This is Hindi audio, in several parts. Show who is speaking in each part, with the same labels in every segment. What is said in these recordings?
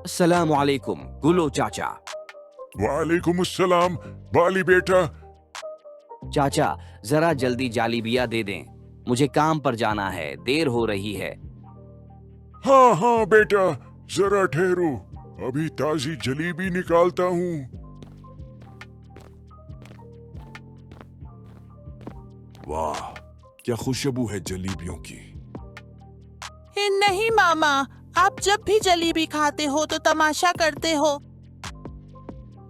Speaker 1: अस्सलाम वालेकुम गुलो चाचा।
Speaker 2: वालेकुम अस्सलाम बाली बेटा।
Speaker 1: चाचा, जरा जल्दी जालीबिया दे दें, मुझे काम पर जाना है, देर हो रही है।
Speaker 2: हाँ हाँ बेटा, जरा ठहरो, अभी ताजी जलेबी निकालता हूँ। वाह, क्या खुशबू है जलेबियों की।
Speaker 3: नहीं मामा, आप जब भी जलेबी खाते हो तो तमाशा करते हो।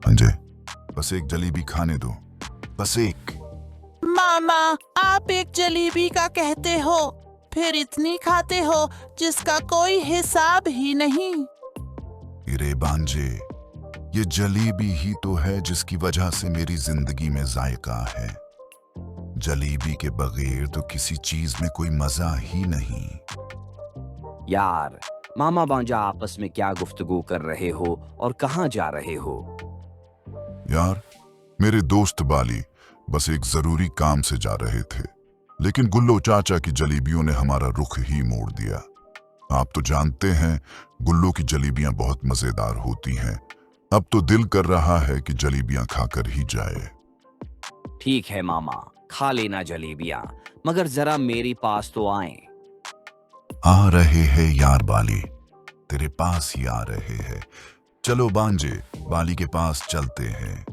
Speaker 4: अंजय, बस एक जलेबी खाने दो, बस एक।
Speaker 3: मामा, आप एक जलेबी का कहते हो, फिर इतनी खाते हो जिसका कोई हिसाब ही नहीं।
Speaker 4: अरे बांजे, ये जलेबी ही तो है जिसकी वजह से मेरी जिंदगी में जायका है। जलेबी के बगैर तो किसी चीज में कोई मजा ही नहीं।
Speaker 1: यार, मामा बांजा आपस में क्या गुफ्तगू कर रहे हो और कहाँ जा रहे हो?
Speaker 4: यार, मेरे दोस्त बाली बस एक जरूरी काम से जा रहे थे, लेकिन गुल्लो चाचा की जलेबियों ने हमारा रुख ही मोड़ दिया। आप तो जानते हैं गुल्लो की जलेबियां बहुत मजेदार होती हैं। अब तो दिल कर रहा है कि जलेबियां खाकर ही जाए।
Speaker 1: ठीक है मामा, खा लेना जलेबियां, मगर जरा मेरे पास तो आए।
Speaker 4: आ रहे हैं यार बाली, तेरे पास ही आ रहे हैं। चलो बांजे, बाली के पास चलते हैं।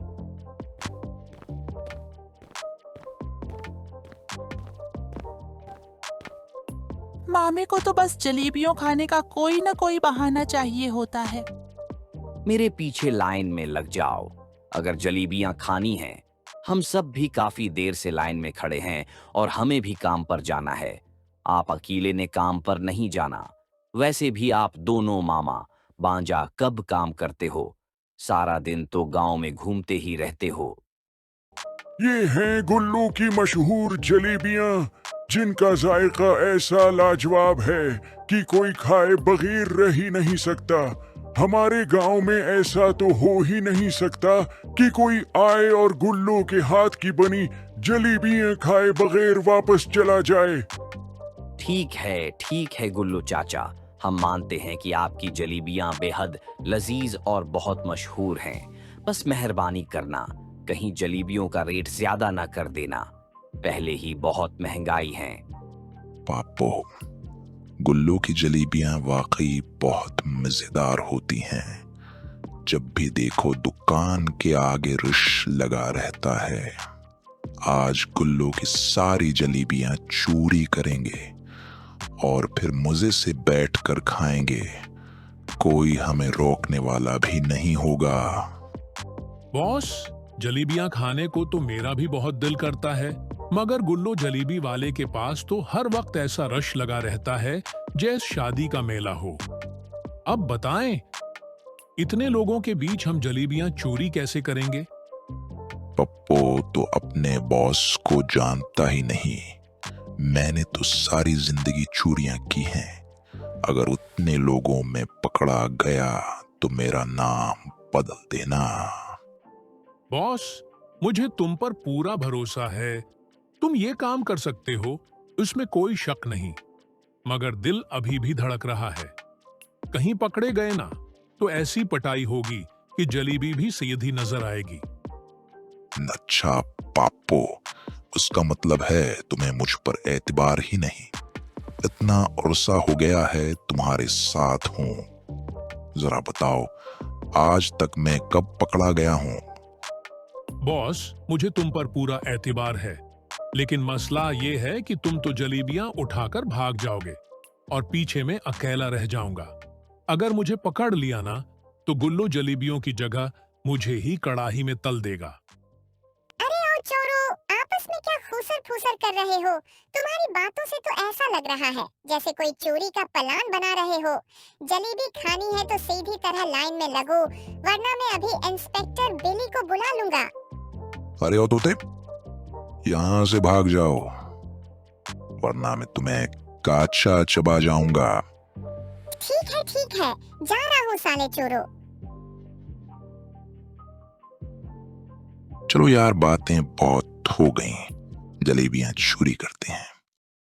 Speaker 3: मामे को तो बस जलेबियों खाने का कोई ना कोई बहाना चाहिए होता है।
Speaker 1: मेरे पीछे लाइन में लग जाओ, अगर जलेबियां खानी हैं। हम सब भी काफी देर से लाइन में खड़े हैं और हमें भी काम पर जाना है। आप अकेले ने काम पर नहीं जाना। वैसे भी आप दोनों मामा बांजा कब काम करते हो? सारा दिन तो गांव में घूमते ही रहते हो।
Speaker 2: ये हैं गुल्लू की मशहूर जलेबियां, जिनका जायका ऐसा लाजवाब है कि कोई खाए बगैर रह ही नहीं सकता। हमारे गांव में ऐसा तो हो ही नहीं सकता कि कोई आए और गुल्लू के हाथ की बनी जलेबियां खाए बगैर वापस चला जाए।
Speaker 1: ठीक है गुल्लू चाचा, हम मानते हैं कि आपकी जलेबियां बेहद लजीज और बहुत मशहूर हैं। बस मेहरबानी करना, कहीं जलेबियों का रेट ज्यादा ना कर देना, पहले ही बहुत महंगाई है।
Speaker 5: पापो, गुल्लू की जलेबियां वाकई बहुत मजेदार होती हैं। जब भी देखो दुकान के आगे रश लगा रहता है। आज गुल्लू की सारी जलेबियां चोरी करेंगे और फिर मजे से बैठकर खाएंगे। कोई हमें रोकने वाला भी नहीं होगा।
Speaker 6: बॉस, जलेबियां खाने को तो मेरा भी बहुत दिल करता है, मगर गुल्लो जलेबी वाले के पास तो हर वक्त ऐसा रश लगा रहता है जैसे शादी का मेला हो। अब बताएं, इतने लोगों के बीच हम जलेबियां चोरी कैसे करेंगे?
Speaker 5: पप्पो तो अपने बॉस को जानता ही नहीं। मैंने तो सारी जिंदगी चोरियां की हैं। अगर उतने लोगों में पकड़ा गया तो मेरा नाम बदल देना।
Speaker 6: बॉस, मुझे तुम पर पूरा भरोसा है, तुम ये काम कर सकते हो, उसमें कोई शक नहीं। मगर दिल अभी भी धड़क रहा है। कहीं पकड़े गए ना तो ऐसी पटाई होगी कि जलेबी भी सीधी नजर आएगी।
Speaker 5: अच्छा पापो, उसका मतलब है तुम्हें मुझ पर एतबार ही नहीं। इतना अरसा हो गया है तुम्हारे साथ हूं। जरा बताओ, आज तक मैं कब पकड़ा गया हूं?
Speaker 6: बॉस, मुझे तुम पर पूरा एतबार है, लेकिन मसला ये है कि तुम तो जलेबियां उठाकर भाग जाओगे और पीछे में अकेला रह जाऊंगा। अगर मुझे पकड़ लिया ना तो गुल्लो जलेबियों की जगह मुझे ही कड़ाही में तल देगा।
Speaker 7: अरे ओ चोरों, आपस में क्या खुसर फुसर कर रहे हो? तुम्हारी बातों से तो ऐसा लग रहा है जैसे कोई चोरी का प्लान बना रहे हो। जलेबी खानी है तो सीधी तरह लाइन में लगो, वरना मैं अभी इंस्पेक्टर बिली को बुला लूंगा।
Speaker 5: अरे ओ तोते, यहां से भाग जाओ, वरना मैं तुम्हें काचा चबा जाऊंगा।
Speaker 7: ठीक है, जा रहा हूँ साले चोरों।
Speaker 5: चलो यार, बातें बहुत हो गई, जलेबियां चोरी करते हैं।